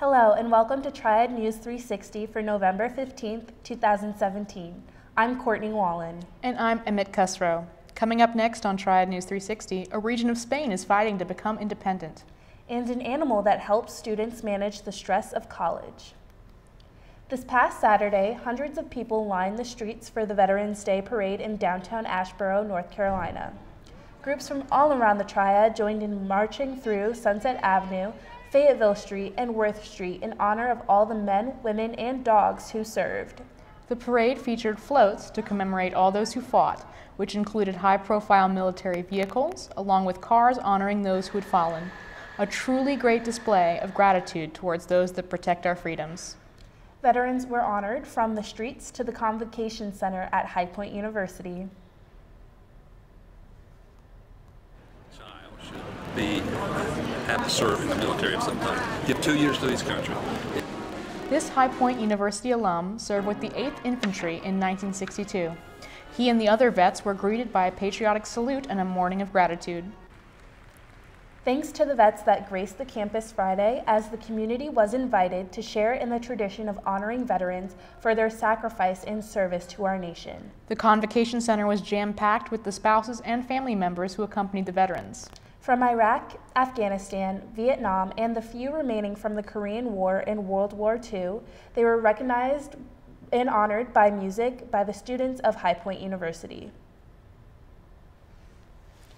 Hello and welcome to Triad News 360 for November 15th, 2017. I'm Courtney Wallen. And I'm Amit Khusro. Coming up next on Triad News 360, a region of Spain is fighting to become independent. And an animal that helps students manage the stress of college. This past Saturday, hundreds of people lined the streets for the Veterans Day Parade in downtown Asheboro, North Carolina. Groups from all around the Triad joined in marching through Sunset Avenue, Fayetteville Street, and Worth Street in honor of all the men, women, and dogs who served. The parade featured floats to commemorate all those who fought, which included high-profile military vehicles, along with cars honoring those who had fallen. A truly great display of gratitude towards those that protect our freedoms. Veterans were honored from the streets to the Convocation Center at High Point University. Have to serve in the military of some kind. Give 2 years to his country. This High Point University alum served with the 8th Infantry in 1962. He and the other vets were greeted by a patriotic salute and a morning of gratitude. Thanks to the vets that graced the campus Friday, as the community was invited to share in the tradition of honoring veterans for their sacrifice in service to our nation. The Convocation Center was jam-packed with the spouses and family members who accompanied the veterans. From Iraq, Afghanistan, Vietnam, and the few remaining from the Korean War and World War II, they were recognized and honored by music by the students of High Point University.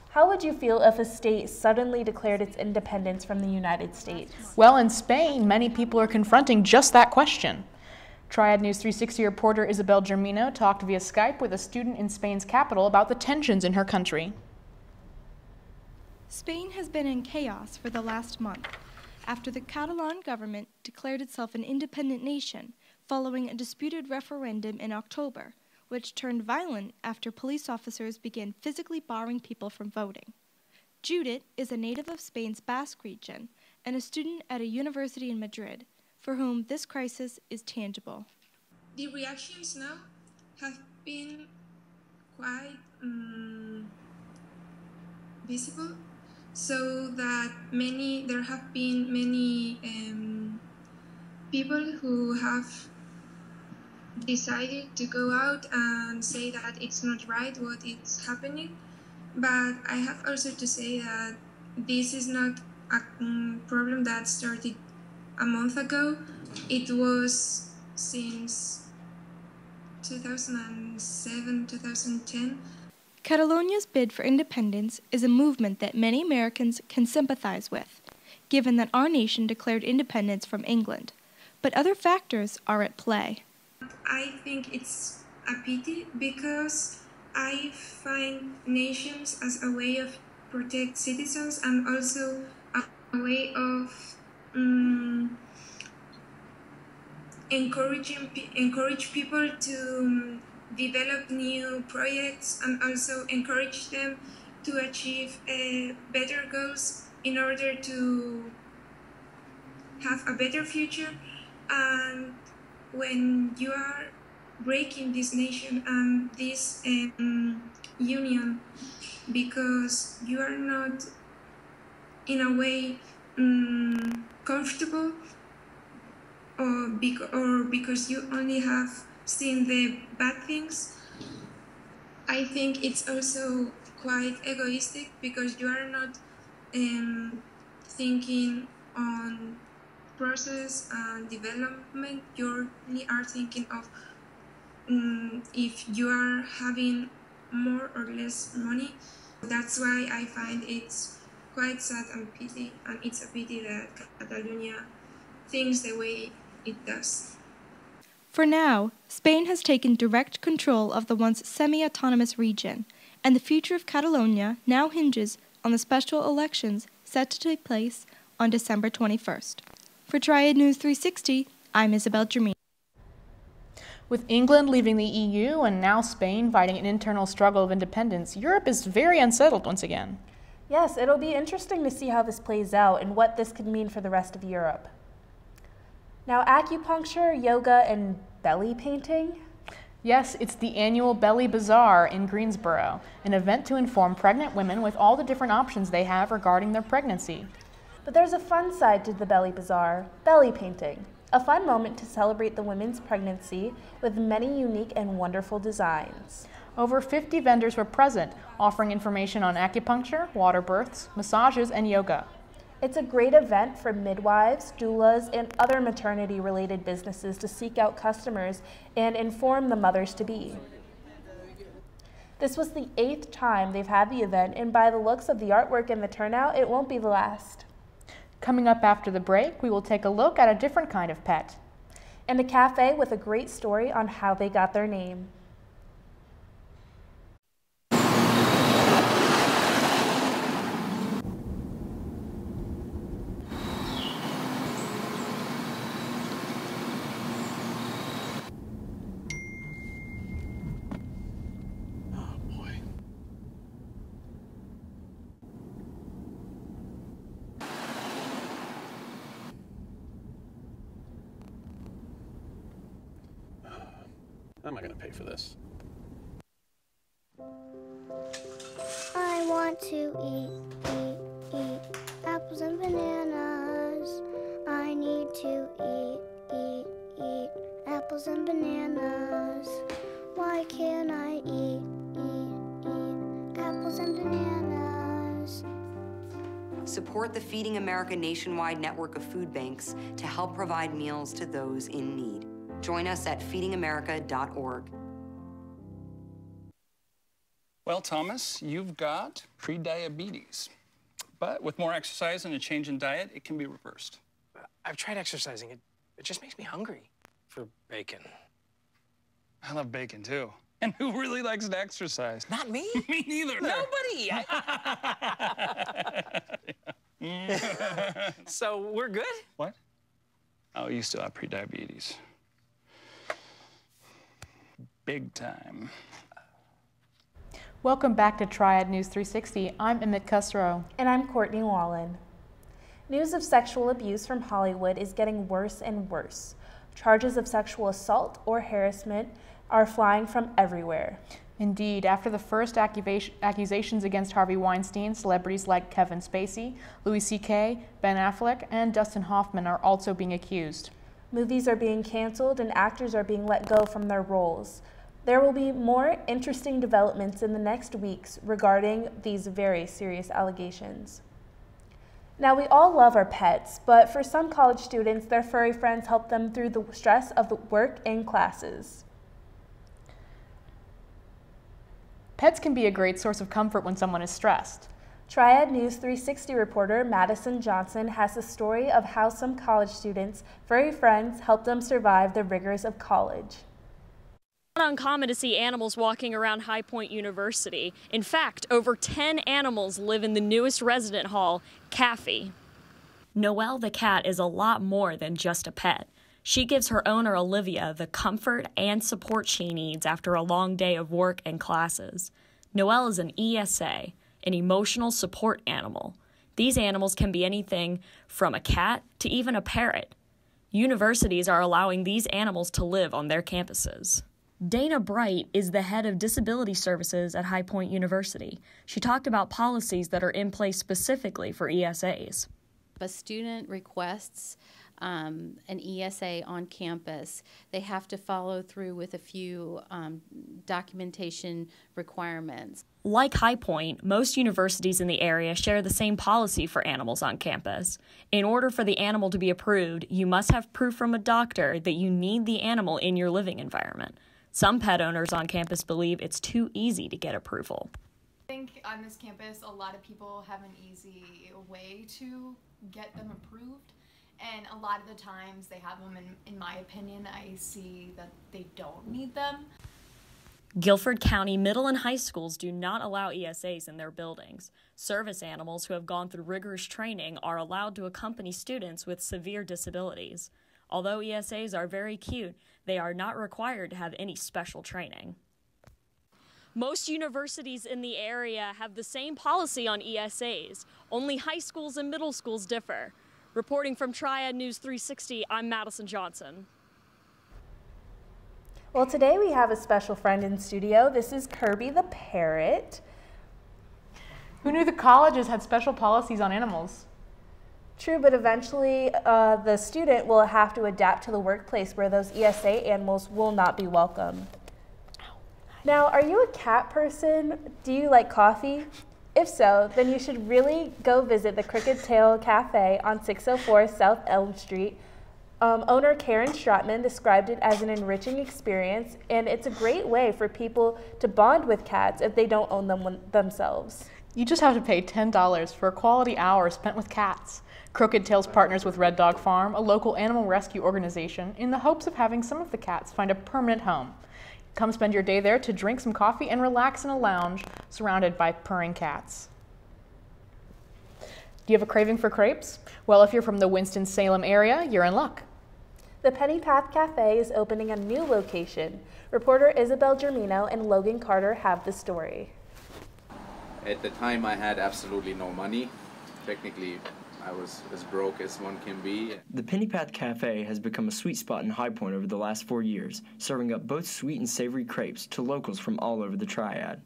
How would you feel if a state suddenly declared its independence from the United States? Well, in Spain, many people are confronting just that question. Triad News 360 reporter Isabel Germino talked via Skype with a student in Spain's capital about the tensions in her country. Spain has been in chaos for the last month after the Catalan government declared itself an independent nation following a disputed referendum in October, which turned violent after police officers began physically barring people from voting. Judith is a native of Spain's Basque region and a student at a university in Madrid, for whom this crisis is tangible. The reactions now have been quite visible, so that there have been many people who have decided to go out and say that it's not right what is happening. But I have also to say that this is not a problem that started a month ago. It was since 2007, 2010. Catalonia's bid for independence is a movement that many Americans can sympathize with, given that our nation declared independence from England. But other factors are at play. I think it's a pity because I find nations as a way of protect citizens and also a way of encourage people to develop new projects and also encourage them to achieve better goals in order to have a better future. And when you are breaking this nation and this union because you are not in a way comfortable or because you only have seen the bad things, I think it's also quite egoistic because you are not thinking on process and development. You only are thinking of if you are having more or less money. That's why I find it's quite sad and pity, and it's a pity that Catalonia thinks the way it does. For now, Spain has taken direct control of the once semi-autonomous region, and the future of Catalonia now hinges on the special elections set to take place on December 21st. For Triad News 360, I'm Isabel Germino. With England leaving the EU and now Spain fighting an internal struggle of independence, Europe is very unsettled once again. Yes, it'll be interesting to see how this plays out and what this could mean for the rest of Europe. Now, acupuncture, yoga, and belly painting? Yes, it's the annual Belly Bazaar in Greensboro, an event to inform pregnant women with all the different options they have regarding their pregnancy. But there's a fun side to the Belly Bazaar, belly painting. A fun moment to celebrate the women's pregnancy with many unique and wonderful designs. Over 50 vendors were present, offering information on acupuncture, water births, massages, and yoga. It's a great event for midwives, doulas, and other maternity-related businesses to seek out customers and inform the mothers-to-be. This was the 8th time they've had the event, and by the looks of the artwork and the turnout, it won't be the last. Coming up after the break, we will take a look at a different kind of pet. And a cafe with a great story on how they got their name. How am I going to pay for this? I want to eat apples and bananas. I need to eat apples and bananas. Why can't I eat apples and bananas? Support the Feeding America nationwide network of food banks to help provide meals to those in need. Join us at feedingamerica.org. Well, Thomas, you've got prediabetes. But with more exercise and a change in diet, it can be reversed. I've tried exercising. It just makes me hungry for bacon. I love bacon, too. And who really likes to exercise? Not me. Me neither. Nobody. So we're good? What? Oh, you still have prediabetes. Big time. Welcome back to Triad News 360. I'm Emmett Cusrow. And I'm Courtney Wallen. News of sexual abuse from Hollywood is getting worse and worse. Charges of sexual assault or harassment are flying from everywhere. Indeed, after the first accusations against Harvey Weinstein, celebrities like Kevin Spacey, Louis C.K., Ben Affleck, and Dustin Hoffman are also being accused. Movies are being canceled and actors are being let go from their roles. There will be more interesting developments in the next weeks regarding these very serious allegations. Now, we all love our pets, but for some college students, their furry friends help them through the stress of the work and classes. Pets can be a great source of comfort when someone is stressed. Triad News 360 reporter Madison Johnson has the story of how some college students' furry friends help them survive the rigors of college. Not uncommon to see animals walking around High Point University. In fact, over 10 animals live in the newest resident hall, Caffey. Noelle the cat is a lot more than just a pet. She gives her owner, Olivia, the comfort and support she needs after a long day of work and classes. Noelle is an ESA, an emotional support animal. These animals can be anything from a cat to even a parrot. Universities are allowing these animals to live on their campuses. Dana Bright is the head of disability services at High Point University. She talked about policies that are in place specifically for ESAs. If a student requests an ESA on campus, they have to follow through with a few documentation requirements. Like High Point, most universities in the area share the same policy for animals on campus. In order for the animal to be approved, you must have proof from a doctor that you need the animal in your living environment. Some pet owners on campus believe it's too easy to get approval. I think on this campus, a lot of people have an easy way to get them approved. And a lot of the times they have them, in my opinion, I see that they don't need them. Guilford County middle and high schools do not allow ESAs in their buildings. Service animals who have gone through rigorous training are allowed to accompany students with severe disabilities. Although ESAs are very cute, they are not required to have any special training. Most universities in the area have the same policy on ESAs. Only high schools and middle schools differ. Reporting from Triad News 360, I'm Madison Johnson. Well, today we have a special friend in studio. This is Kirby the parrot. Who knew the colleges had special policies on animals? True, but eventually the student will have to adapt to the workplace where those ESA animals will not be welcome. Now, are you a cat person? Do you like coffee? If so, then you should really go visit the Crooked Tail Cafe on 604 South Elm Street. Owner Karen Stratman described it as an enriching experience, and it's a great way for people to bond with cats if they don't own them themselves. You just have to pay $10 for a quality hour spent with cats. Crooked Tails partners with Red Dog Farm, a local animal rescue organization, in the hopes of having some of the cats find a permanent home. Come spend your day there to drink some coffee and relax in a lounge surrounded by purring cats. Do you have a craving for crepes? Well, if you're from the Winston-Salem area, you're in luck. The Penny Path Cafe is opening a new location. Reporter Isabel Germino and Logan Carter have the story. At the time, I had absolutely no money. Technically, I was as broke as one can be. The Penny Path Cafe has become a sweet spot in High Point over the last 4 years, serving up both sweet and savory crepes to locals from all over the Triad.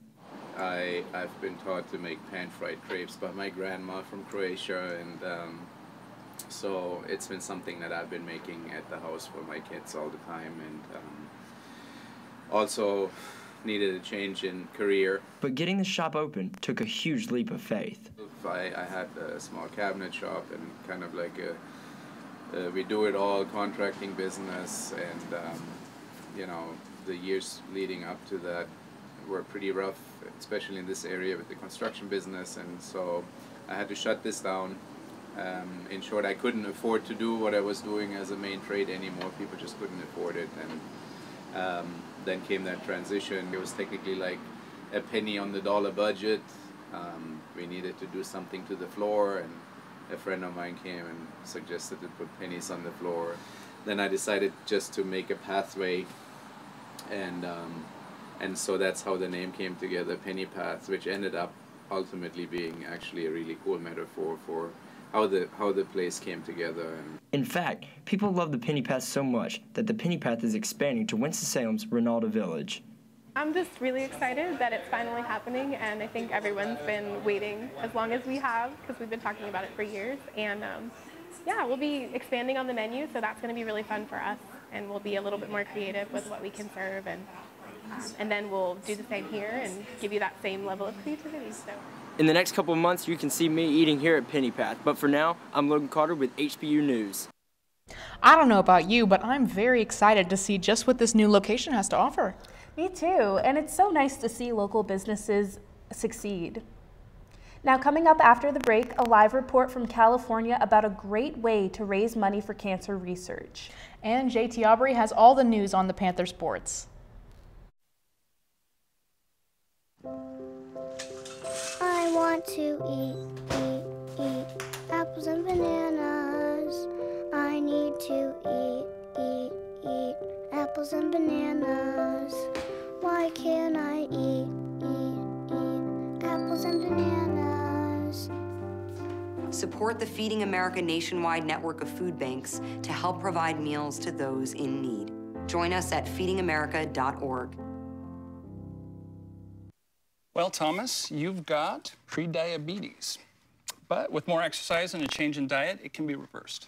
I've been taught to make pan-fried crepes by my grandma from Croatia, and so it's been something that I've been making at the house for my kids all the time, and also needed a change in career. But getting the shop open took a huge leap of faith. I had a small cabinet shop and kind of like a we do it all contracting business, and you know, the years leading up to that were pretty rough, especially in this area with the construction business, and so I had to shut this down. In short, I couldn't afford to do what I was doing as a main trade anymore. People just couldn't afford it, and then came that transition. It was technically like a penny on the dollar budget. We needed to do something to the floor, and a friend of mine came and suggested to put pennies on the floor. Then I decided just to make a pathway, and so that's how the name came together, Penny Path, which ended up ultimately being actually a really cool metaphor for how the place came together. In fact, people love the Penny Path so much that the Penny Path is expanding to Winston-Salem's Ronaldo Village. I'm just really excited that it's finally happening, and I think everyone's been waiting as long as we have, because we've been talking about it for years. And yeah, we'll be expanding on the menu, so that's going to be really fun for us, and we'll be a little bit more creative with what we can serve, and then we'll do the same here and give you that same level of creativity. So. In the next couple of months, you can see me eating here at Penny Path, but for now, I'm Logan Carter with HPU News. I don't know about you, but I'm very excited to see just what this new location has to offer. Me too, and it's so nice to see local businesses succeed. Now, coming up after the break, a live report from California about a great way to raise money for cancer research. And JT Aubrey has all the news on the Panther sports. I want to eat apples and bananas. I need to eat apples and bananas. Why can't I eat apples and bananas? Support the Feeding America nationwide network of food banks to help provide meals to those in need. Join us at feedingamerica.org. Well, Thomas, you've got pre-diabetes. But with more exercise and a change in diet, it can be reversed.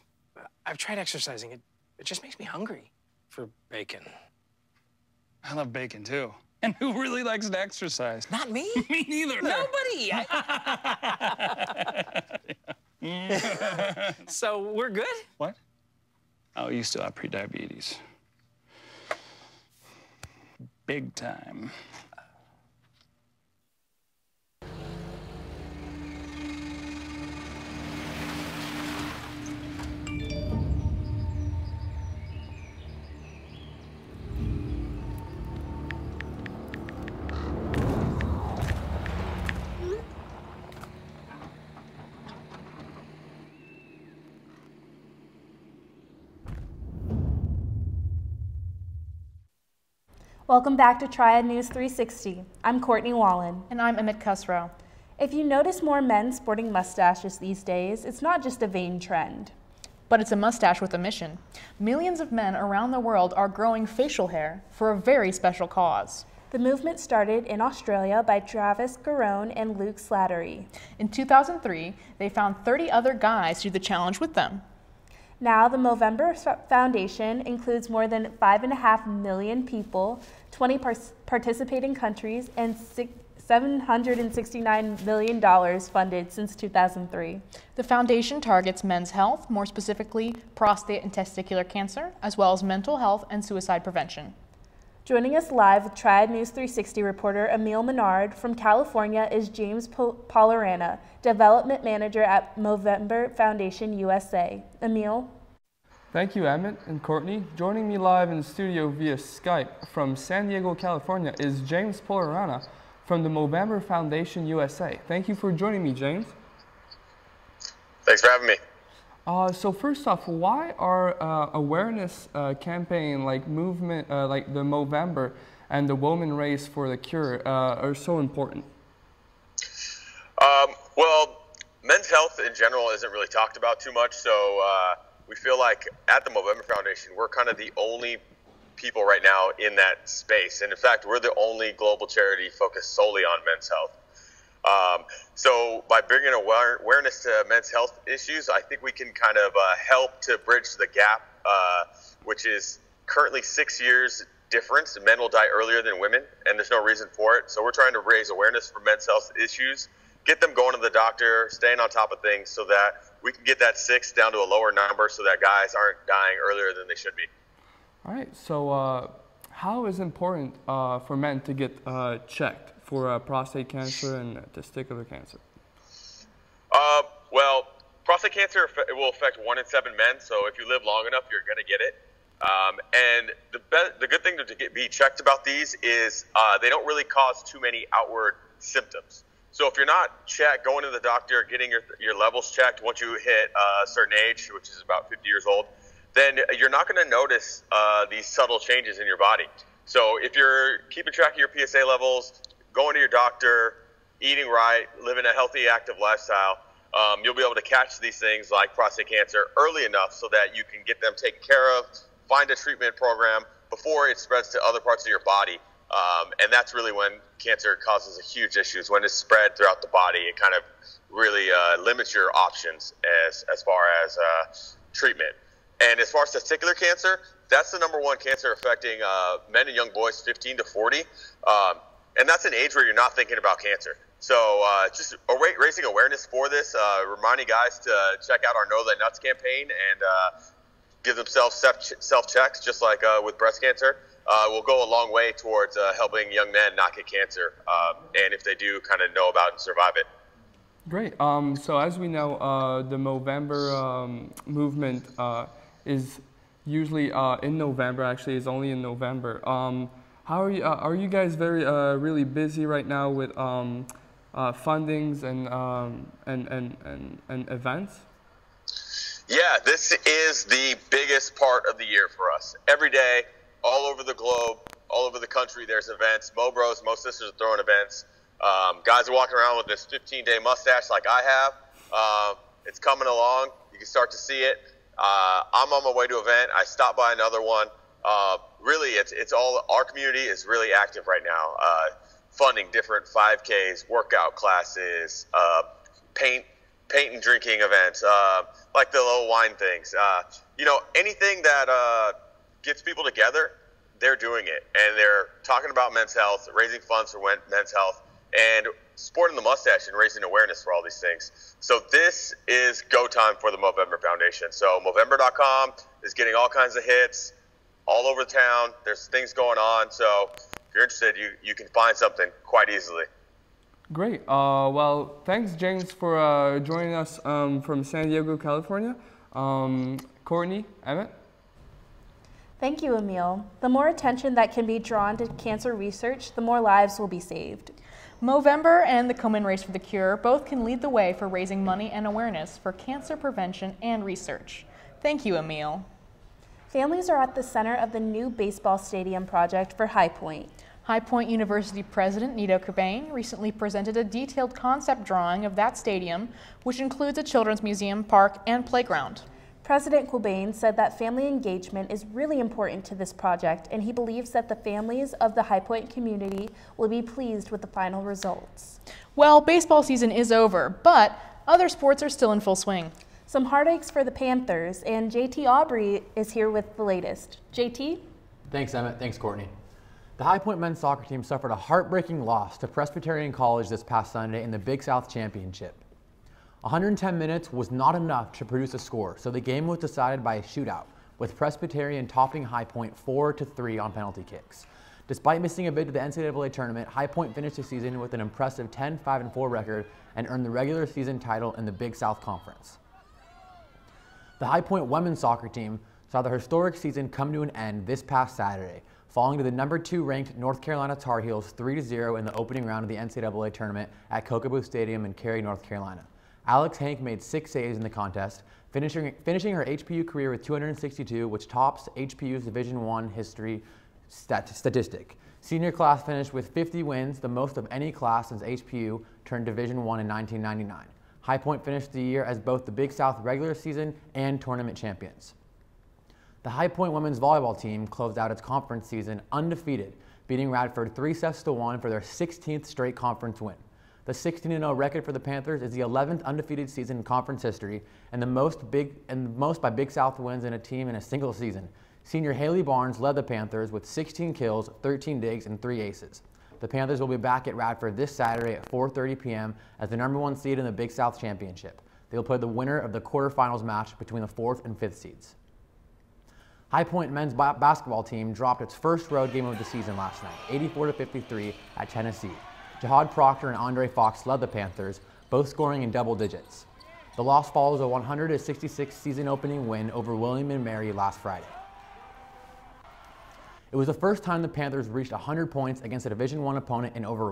I've tried exercising. It just makes me hungry for bacon. I love bacon, too. And who really likes to exercise? Not me. Me neither. Nobody. So we're good? What? Oh, you still have pre-diabetes. Big time. Welcome back to Triad News 360. I'm Courtney Wallen. And I'm Emmett Cusrow. If you notice more men sporting mustaches these days, it's not just a vain trend. But it's a mustache with a mission. Millions of men around the world are growing facial hair for a very special cause. The movement started in Australia by Travis Garone and Luke Slattery. In 2003, they found 30 other guys to do the challenge with them. Now, the Movember Foundation includes more than 5.5 million people, 20 participating countries, and $769 million funded since 2003. The foundation targets men's health, more specifically prostate and testicular cancer, as well as mental health and suicide prevention. Joining us live with Triad News 360 reporter Emil Menard from California is James Polarana, Development Manager at Movember Foundation USA. Emil? Thank you, Emmett and Courtney. Joining me live in the studio via Skype from San Diego, California is James Polarana from the Movember Foundation USA. Thank you for joining me, James. Thanks for having me. So first off, why are awareness campaign like movement, like the Movember and the Women Race for the Cure are so important? Well, men's health in general isn't really talked about too much, so we feel like at the Movember Foundation, we're kind of the only people right now in that space. And in fact, we're the only global charity focused solely on men's health. So by bringing awareness to men's health issues, I think we can kind of help to bridge the gap, which is currently 6 years difference. Men will die earlier than women, and there's no reason for it. So we're trying to raise awareness for men's health issues, get them going to the doctor, staying on top of things so that we can get that 6 down to a lower number so that guys aren't dying earlier than they should be. All right, so how is it important for men to get checked for prostate cancer and testicular cancer? Well, prostate cancer will affect 1 in 7 men, so if you live long enough, you're going to get it. And the good thing to be checked about these is they don't really cause too many outward symptoms. So if you're not going to the doctor, getting your levels checked once you hit a certain age, which is about 50 years old, then you're not going to notice these subtle changes in your body. So if you're keeping track of your PSA levels, going to your doctor, eating right, living a healthy, active lifestyle, you'll be able to catch these things like prostate cancer early enough so that you can get them taken care of, find a treatment program before it spreads to other parts of your body. And that's really when cancer causes a huge issues. When it's spread throughout the body, it kind of really limits your options as far as treatment. And as far as testicular cancer, that's the #1 cancer affecting men and young boys 15 to 40. And that's an age where you're not thinking about cancer. So just raising awareness for this, reminding guys to check out our Know Thy Nuts campaign and give themselves self-checks, just like with breast cancer, will go a long way towards helping young men not get cancer. And if they do, kind of know about it and survive it. Great. So as we know, the Movember movement is usually in November. Actually, is only in November. How are you guys really busy right now with fundings and events? Yeah, this is the biggest part of the year for us. Every day, all over the globe, all over the country, there's events. Mo Bros, Mo Sisters are throwing events. Guys are walking around with this 15-day mustache like I have. It's coming along. You can start to see it. I'm on my way to an event. I stopped by another one. Really, it's all, our community is really active right now. Funding different 5Ks, workout classes, paint and drinking events, like the little wine things. Anything that gets people together, they're doing it. And they're talking about men's health, raising funds for men's health, and sporting the mustache and raising awareness for all these things. So this is go time for the Movember Foundation. So Movember.com is getting all kinds of hits all over the town. There's things going on. So if you're interested, you can find something quite easily. Great. Well, thanks, James, for joining us from San Diego, California. Courtney, Emmett? Thank you, Emil. The more attention that can be drawn to cancer research, the more lives will be saved. Movember and the Komen Race for the Cure both can lead the way for raising money and awareness for cancer prevention and research. Thank you, Emil. Families are at the center of the new baseball stadium project for High Point. High Point University President Nito Cobain recently presented a detailed concept drawing of that stadium, which includes a children's museum, park, and playground. President Cobain said that family engagement is really important to this project, and he believes that the families of the High Point community will be pleased with the final results. Well, baseball season is over, but other sports are still in full swing. Some heartaches for the Panthers, and JT Aubrey is here with the latest. JT? Thanks, Emmett. Thanks, Courtney. The High Point men's soccer team suffered a heartbreaking loss to Presbyterian College this past Sunday in the Big South Championship. 110 minutes was not enough to produce a score, so the game was decided by a shootout, with Presbyterian topping High Point 4-3 on penalty kicks. Despite missing a bid to the NCAA tournament, High Point finished the season with an impressive 10-5-4 record and earned the regular season title in the Big South Conference. The High Point women's soccer team saw the historic season come to an end this past Saturday, falling to the #2 ranked North Carolina Tar Heels 3-0 in the opening round of the NCAA tournament at Kokobu Stadium in Cary, North Carolina. Alex Hank made 6 saves in the contest, finishing her HPU career with 262, which tops HPU's Division I history statistic. Senior class finished with 50 wins, the most of any class since HPU turned Division I in 1999. High Point finished the year as both the Big South regular season and tournament champions. The High Point women's volleyball team closed out its conference season undefeated, beating Radford 3-1 for their 16th straight conference win. The 16-0 record for the Panthers is the 11th undefeated season in conference history and the most by Big South wins in a team in a single season. Senior Haley Barnes led the Panthers with 16 kills, 13 digs, and 3 aces. The Panthers will be back at Radford this Saturday at 4:30 p.m. as the #1 seed in the Big South Championship. They will play the winner of the quarterfinals match between the 4th and 5th seeds. High Point men's basketball team dropped its first road game of the season last night, 84-53 at Tennessee. Jihad Proctor and Andre Fox led the Panthers, both scoring in double digits. The loss follows a 100-66 season opening win over William & Mary last Friday. It was the first time the Panthers reached 100 points against a Division I opponent in over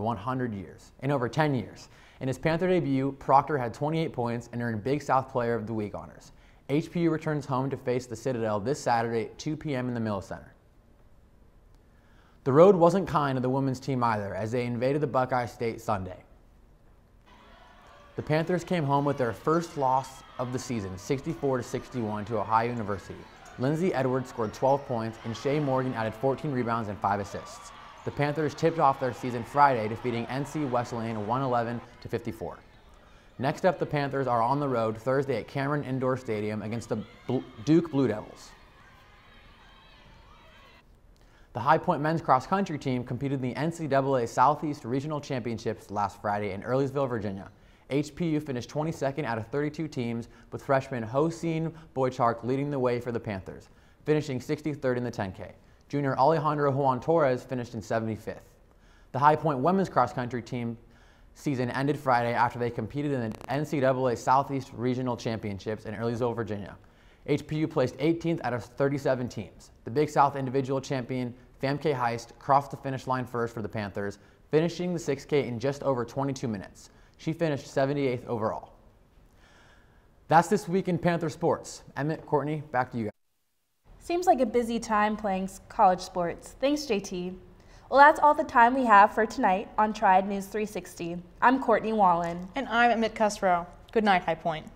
10 years. In his Panther debut, Proctor had 28 points and earned Big South Player of the Week honors. HPU returns home to face the Citadel this Saturday at 2 p.m. in the Mill Center. The road wasn't kind to the women's team either, as they invaded the Buckeye State Sunday. The Panthers came home with their first loss of the season, 64-61 to Ohio University. Lindsay Edwards scored 12 points, and Shay Morgan added 14 rebounds and 5 assists. The Panthers tipped off their season Friday, defeating NC Wesleyan 111-54. Next up, the Panthers are on the road Thursday at Cameron Indoor Stadium against the Duke Blue Devils. The High Point men's cross-country team competed in the NCAA Southeast Regional Championships last Friday in Earlysville, Virginia. HPU finished 22nd out of 32 teams, with freshman Hossein Boychark leading the way for the Panthers, finishing 63rd in the 10K. Junior Alejandro Juan Torres finished in 75th. The High Point women's cross-country team season ended Friday after they competed in the NCAA Southeast Regional Championships in Earlysville, Virginia. HPU placed 18th out of 37 teams. The Big South individual champion Famke Heist crossed the finish line first for the Panthers, finishing the 6K in just over 22 minutes. She finished 78th overall. That's this week in Panther sports. Emmett, Courtney, back to you guys. Seems like a busy time playing college sports. Thanks, JT. Well, that's all the time we have for tonight on Triad News 360. I'm Courtney Wallen. And I'm Emmett Cusrow. Good night, High Point.